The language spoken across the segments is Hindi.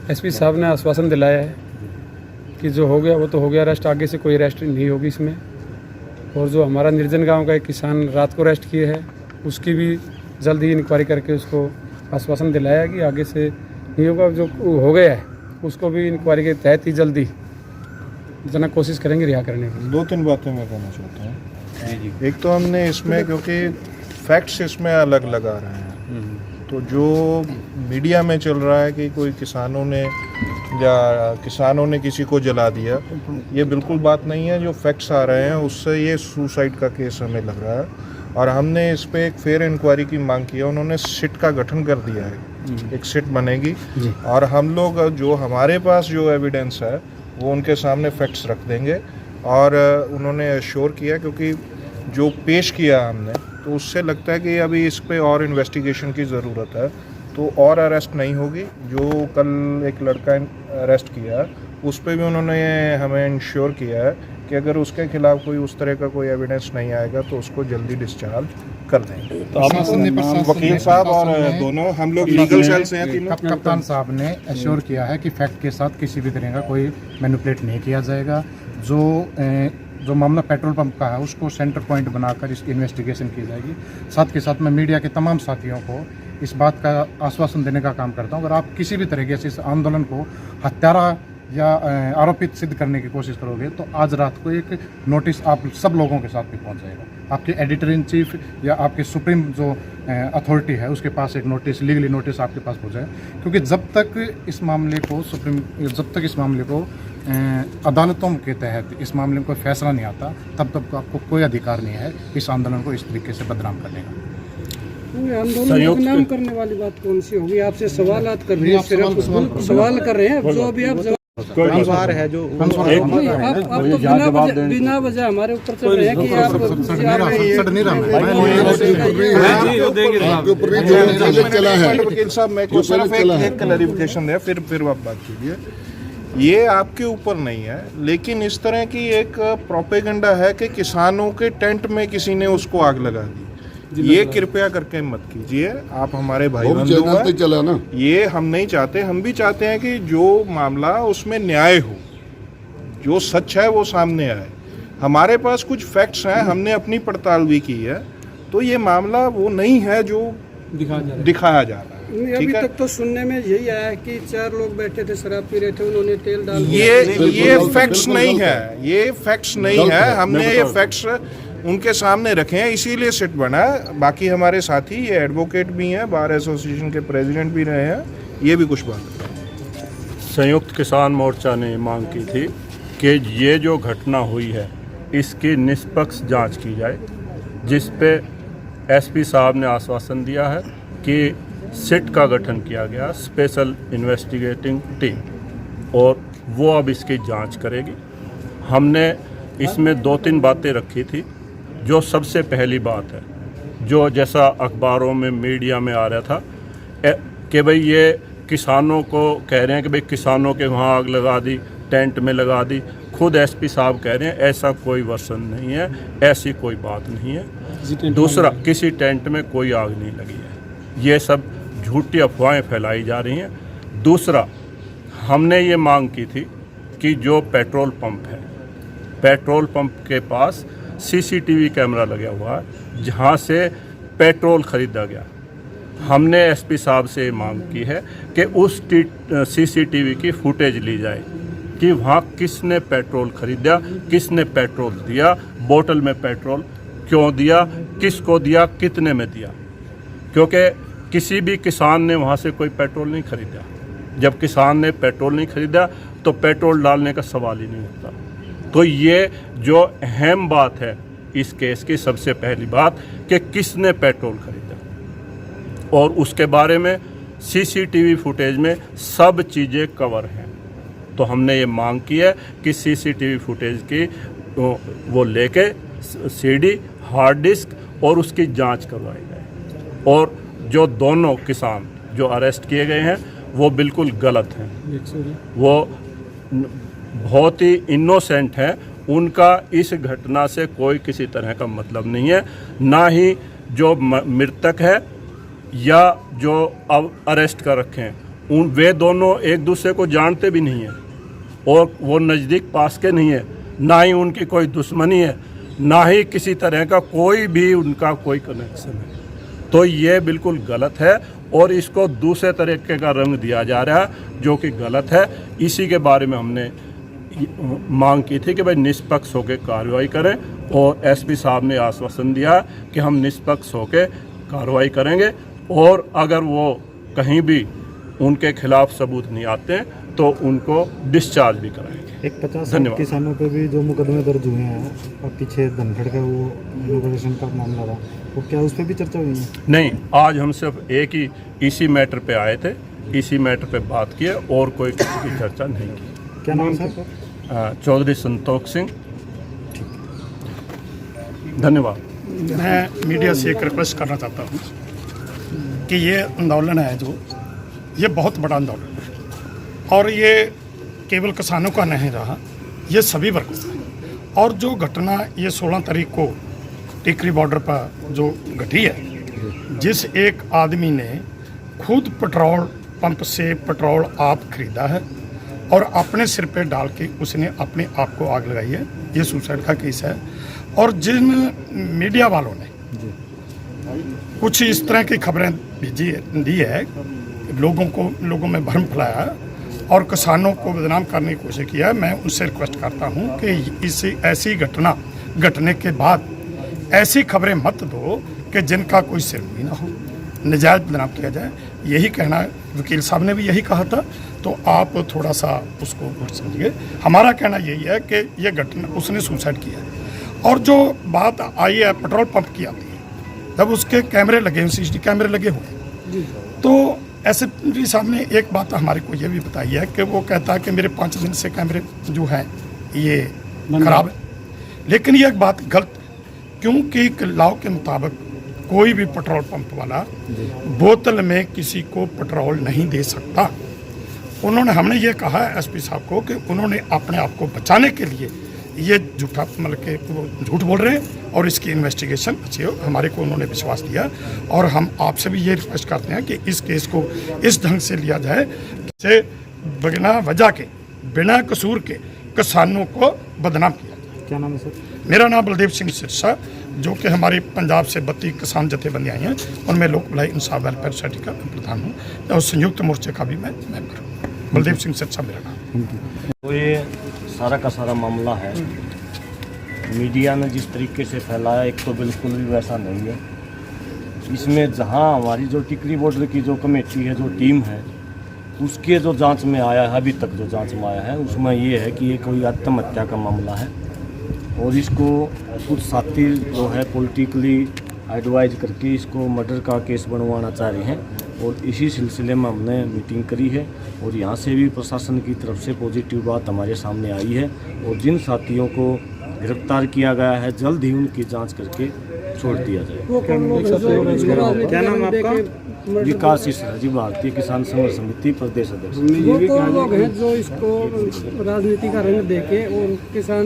एसपी साहब ने आश्वासन दिलाया है कि जो हो गया वो तो हो गया, अरेस्ट आगे से कोई अरेस्ट नहीं होगी इसमें। और जो हमारा निर्जन गांव का एक किसान रात को अरेस्ट किए है उसकी भी जल्द ही इंक्वायरी करके उसको आश्वासन दिलाया कि आगे से नहीं होगा। जो हो गया है उसको भी इंक्वायरी के तहत ही जल्दी जितना कोशिश करेंगे रिहा करने की। 2-3 बातें मैं कहना चाहता हूँ। एक तो हमने इसमें क्योंकि फैक्ट्स इसमें अलग लगा रहे हैं, तो जो मीडिया में चल रहा है कि कोई किसानों ने किसी को जला दिया, ये बिल्कुल बात नहीं है। जो फैक्ट्स आ रहे हैं उससे ये सुसाइड का केस हमें लग रहा है और हमने इस पर एक फेयर इंक्वायरी की मांग की है। उन्होंने सिट का गठन कर दिया है, एक सिट बनेगी और हम लोग जो हमारे पास जो एविडेंस है वो उनके सामने फैक्ट्स रख देंगे। और उन्होंने एश्योर किया क्योंकि जो पेश किया हमने तो उससे लगता है कि अभी इस पे और इन्वेस्टिगेशन की ज़रूरत है, तो और अरेस्ट नहीं होगी। जो कल एक लड़का अरेस्ट किया उस पर भी उन्होंने हमें इंश्योर किया है कि अगर उसके खिलाफ कोई उस तरह का कोई एविडेंस नहीं आएगा तो उसको जल्दी डिस्चार्ज कर देंगे। तो वकील साहब और दोनों हम लोग लीगल सेल से हैं तीनों। कप्तान साहब ने एश्योर किया है कि फैक्ट के साथ किसी भी तरह का कोई मैनिपुलेट नहीं किया जाएगा। जो मामला पेट्रोल पंप का है उसको सेंटर पॉइंट बनाकर इसकी इन्वेस्टिगेशन की जाएगी। साथ के साथ मैं मीडिया के तमाम साथियों को इस बात का आश्वासन देने का काम करता हूँ, अगर आप किसी भी तरीके से इस आंदोलन को हत्यारा या आरोपित सिद्ध करने की कोशिश करोगे तो आज रात को एक नोटिस आप सब लोगों के साथ भी पहुंच जाएगा। आपके एडिटर इन चीफ या आपके सुप्रीम जो अथॉरिटी है उसके पास एक नोटिस, लीगली नोटिस आपके पास पहुंचाए। क्योंकि जब तक इस मामले को अदालतों के तहत इस मामले में कोई फैसला नहीं आता तब तक आपको कोई अधिकार नहीं है इस आंदोलन को इस तरीके से बदनाम करने का। आंदोलन को बदनाम करने वाली बात कौन सी होगी? आपसे सवालात कर रहे हैं, सिर्फ सवाल कर रहे हैं। जो अभी आप कंसवार है जो आप तो बिना वजह हमारे ऊपर चल रहे हैं कि आप वकील साहब मैं को सिर्फ एक क्लैरिफिकेशन है, फिर आप बात कीजिए। ये आपके ऊपर नहीं है, लेकिन इस तरह की एक प्रोपेगेंडा है कि किसानों के टेंट में किसी ने उसको आग लगा दी। ये कृपया करके मत कीजिए, आप हमारे भाई बंधु हैं। ये हम नहीं चाहते। हम भी चाहते हैं कि जो मामला उसमें न्याय हो, जो सच है वो सामने आए। हमारे पास कुछ फैक्ट्स हैं, हमने अपनी पड़ताल भी की है, तो ये मामला वो नहीं है जो दिखाया जा रहा है। अभी तक तो सुनने में यही आया है कि 4 लोग बैठे थे, शराब पी रहे थे, उन्होंने तेल डाल दिया। ये फैक्ट्स नहीं है, ये फैक्ट्स नहीं है। हमने ये फैक्ट्स उनके सामने रखे हैं, इसीलिए सिट बना है। बाकी हमारे साथी ये एडवोकेट भी हैं, बार एसोसिएशन के प्रेसिडेंट भी रहे हैं, ये भी कुछ बात। संयुक्त किसान मोर्चा ने मांग की थी कि ये जो घटना हुई है इसकी निष्पक्ष जांच की जाए, जिस पे एसपी साहब ने आश्वासन दिया है कि सिट का गठन किया गया, स्पेशल इन्वेस्टिगेटिंग टीम, और वो अब इसकी जांच करेगी। हमने इसमें 2-3 बातें रखी थी। जो सबसे पहली बात है, जो जैसा अखबारों में मीडिया में आ रहा था कि भाई ये किसानों को कह रहे हैं कि भाई किसानों के वहाँ आग लगा दी, टेंट में लगा दी। खुद एसपी साहब कह रहे हैं ऐसा कोई वर्सन नहीं है, ऐसी कोई बात नहीं है। दूसरा, किसी टेंट में कोई आग नहीं लगी है, ये सब झूठी अफवाहें फैलाई जा रही हैं। दूसरा, हमने ये मांग की थी कि जो पेट्रोल पंप है, पेट्रोल पंप के पास सीसीटीवी कैमरा लगा हुआ है जहाँ से पेट्रोल खरीदा गया। हमने एसपी साहब से मांग की है कि उस सीसीटीवी की फुटेज ली जाए कि वहाँ किसने पेट्रोल खरीदा, किसने पेट्रोल दिया, बोतल में पेट्रोल क्यों दिया, किसको दिया, कितने में दिया। क्योंकि किसी भी किसान ने वहाँ से कोई पेट्रोल नहीं खरीदा। जब किसान ने पेट्रोल नहीं खरीदा तो पेट्रोल डालने का सवाल ही नहीं होता। तो ये जो अहम बात है इस केस की, सबसे पहली बात कि किसने पेट्रोल खरीदा, और उसके बारे में सीसीटीवी फुटेज में सब चीज़ें कवर हैं। तो हमने ये मांग की है कि सीसीटीवी फुटेज की वो लेके सीडी, हार्ड डिस्क और उसकी जांच करवाई जाए। और जो दोनों किसान जो अरेस्ट किए गए हैं वो बिल्कुल गलत हैं, वो बहुत ही इनोसेंट है। उनका इस घटना से कोई किसी तरह का मतलब नहीं है, ना ही जो मृतक है या जो अब अरेस्ट कर रखे हैं वे दोनों एक दूसरे को जानते भी नहीं हैं और वो नज़दीक पास के नहीं है, ना ही उनकी कोई दुश्मनी है, ना ही किसी तरह का कोई भी उनका कोई कनेक्शन है। तो ये बिल्कुल गलत है और इसको दूसरे तरीके का रंग दिया जा रहा है जो कि गलत है। इसी के बारे में हमने मांग की थी कि भाई निष्पक्ष होकर कार्रवाई करें और एसपी साहब ने आश्वासन दिया कि हम निष्पक्ष होकर कार्रवाई करेंगे और अगर वो कहीं भी उनके खिलाफ सबूत नहीं आते हैं तो उनको डिस्चार्ज भी कराएंगे। एक 50 धन्यवाद। किसानों पे भी जो मुकदमे दर्ज हुए हैं और पीछे धनखड़ का वो इनोवेशन का मामला था, वो क्या उस पर भी चर्चा हुई है? नहीं, आज हम सिर्फ एक ही इसी मैटर पे आए थे, इसी मैटर पे बात किए और कोई किसी की चर्चा नहीं की। क्या नाम सर? चौधरी संतोष सिंह। धन्यवाद। मैं मीडिया से एक रिक्वेस्ट करना चाहता हूँ कि ये आंदोलन है जो, ये बहुत बड़ा आंदोलन है और ये केवल किसानों का नहीं रहा, ये सभी वर्गों का है। और जो घटना ये 16 तारीख को टिकरी बॉर्डर पर जो घटी है, जिस एक आदमी ने खुद पेट्रोल पंप से पेट्रोल आप खरीदा है और अपने सिर पे डाल के उसने अपने आप को आग लगाई है, ये सुसाइड का केस है। और जिन मीडिया वालों ने कुछ इस तरह की खबरें दी है, लोगों में भ्रम फैलाया है और किसानों को बदनाम करने की कोशिश किया है, मैं उनसे रिक्वेस्ट करता हूं कि इस ऐसी घटना घटने के बाद ऐसी खबरें मत दो कि जिनका कोई सिर भी ना हो, नजायज बदनाम किया जाए। यही कहना, वकील साहब ने भी यही कहा था, तो आप थोड़ा सा उसको समझिए। हमारा कहना यही है कि ये घटना उसने सुसाइड किया है। और जो बात आई है पेट्रोल पंप की आती है, जब उसके कैमरे लगे, CCTV कैमरे लगे हुए, तो एसपी साहब ने एक बात हमारे को ये भी बताई है कि वो कहता है कि मेरे 5 दिन से कैमरे जो हैं ये खराब है, लेकिन ये एक बात गलत है, क्योंकि लॉ के मुताबिक कोई भी पेट्रोल पंप वाला बोतल में किसी को पेट्रोल नहीं दे सकता। हमने ये कहा है एसपी साहब को कि उन्होंने अपने आप को बचाने के लिए ये झूठा मतलब के वो झूठ बोल रहे हैं और इसकी इन्वेस्टिगेशन अच्छी हो, हमारे को उन्होंने विश्वास दिया। और हम आपसे भी ये रिक्वेस्ट करते हैं कि इस केस को इस ढंग से लिया जाए कि बिना वजह के, बिना कसूर के किसानों को बदनाम किया जाए। क्या नाम है सर? मेरा नाम बलदेव सिंह सिरसा, जो कि हमारी पंजाब से 32 किसान जथेबंदियाँ आई हैं, उनमें लोक भलाई इंसाफ वेलफेयर सोसाइटी का प्रधान हूँ और संयुक्त मोर्चे का भी मैं मेंबर हूँ। बलदेव सिंह सिरसा मेरा नाम। तो ये सारा का सारा मामला है, मीडिया ने जिस तरीके से फैलाया, एक तो बिल्कुल भी वैसा नहीं है। इसमें जहां हमारी जो टिकरी बॉर्डर की जो कमेटी है, जो टीम है, उसके जो जांच में आया है, अभी तक जो जांच में आया है, उसमें ये है कि ये कोई आत्महत्या का मामला है और इसको कुछ साथी जो है पॉलिटिकली एडवाइज करके इसको मर्डर का केस बनवाना चाह रहे हैं। और इसी सिलसिले में हमने मीटिंग करी है और यहाँ से भी प्रशासन की तरफ से पॉजिटिव बात हमारे सामने आई है और जिन साथियों को गिरफ्तार किया गया है जल्द ही उनकी जांच करके छोड़ दिया जाए। क्या नाम आपका? विकास इसरा जी, भारतीय किसान संघर्ष समिति प्रदेश अध्यक्ष। वो कौन लोग हैं जो इसको राजनीति का रंग देके और किसान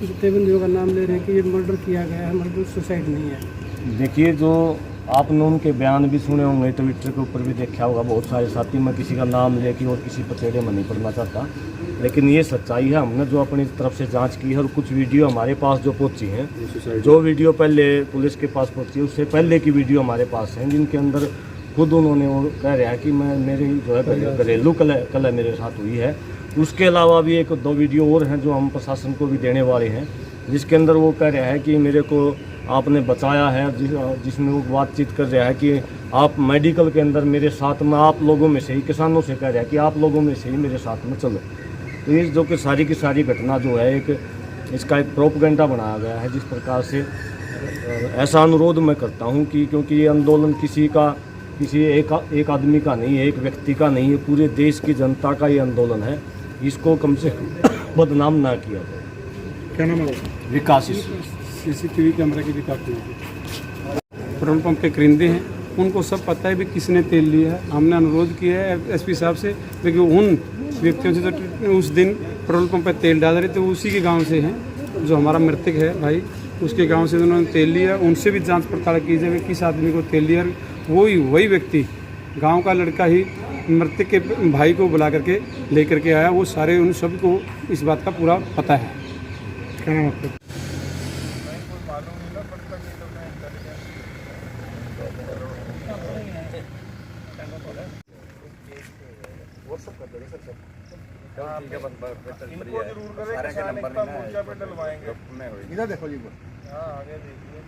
जथेबंदियों का नाम ले रहे हैं कि ये मर्डर किया गया है, मर्डर सुसाइड नहीं है? देखिए, जो आपने उनके बयान भी सुने होंगे, ट्विटर के ऊपर भी देखा होगा, बहुत सारे साथी, मैं किसी का नाम लेके और किसी पचेड़े में नहीं पड़ना चाहता, लेकिन ये सच्चाई है। हमने जो अपनी तरफ से जांच की है और कुछ वीडियो हमारे पास जो पहुंची हैं, जो वीडियो पहले पुलिस के पास पहुंची उससे पहले की वीडियो हमारे पास हैं, जिनके अंदर खुद उन्होंने वो कह रहा है कि मैं मेरी जो है घरेलू कलह मेरे साथ हुई है। उसके अलावा भी 1-2 वीडियो और हैं जो हम प्रशासन को भी देने वाले हैं, जिसके अंदर वो कह रहा है कि मेरे को आपने बचाया है, जिसमें वो बातचीत कर रहा है कि आप मेडिकल के अंदर मेरे साथ में, आप लोगों में से ही, किसानों से कह रहा है कि आप लोगों में से ही मेरे साथ में चलो। तो ये जो कि सारी की सारी घटना जो है, एक इसका एक प्रोपेगेंडा बनाया गया है। जिस प्रकार से ऐसा अनुरोध मैं करता हूँ कि क्योंकि ये आंदोलन किसी एक आदमी का नहीं है, एक व्यक्ति का नहीं है, पूरे देश की जनता का ये आंदोलन है, इसको कम से कम बदनाम ना किया जाए। क्या नाम है? विकास CCTV कैमरा की भी काफ़ी पेट्रोल पंप के करिंदे हैं, उनको सब पता है भी किसने तेल लिया है। हमने अनुरोध किया है एसपी साहब से, लेकिन उन व्यक्तियों से जो उस दिन पेट्रोल पंप पर तेल डाल रहे थे उसी के गांव से हैं, जो हमारा मृतक है भाई, उसके गांव से उन्होंने तेल लिया। उनसे भी जांच पड़ताल की जाए किस आदमी को तेल लिया। वही व्यक्ति गांव का लड़का ही मृतक के भाई को बुला करके लेकर के आया, वो सारे उन सबको इस बात का पूरा पता है। क्या नाम आपका? इनको जरूर करें, किसान एकता मोर्चा पे डलवाएंगे। इधर देखो जी। हाँ आगे देखिए।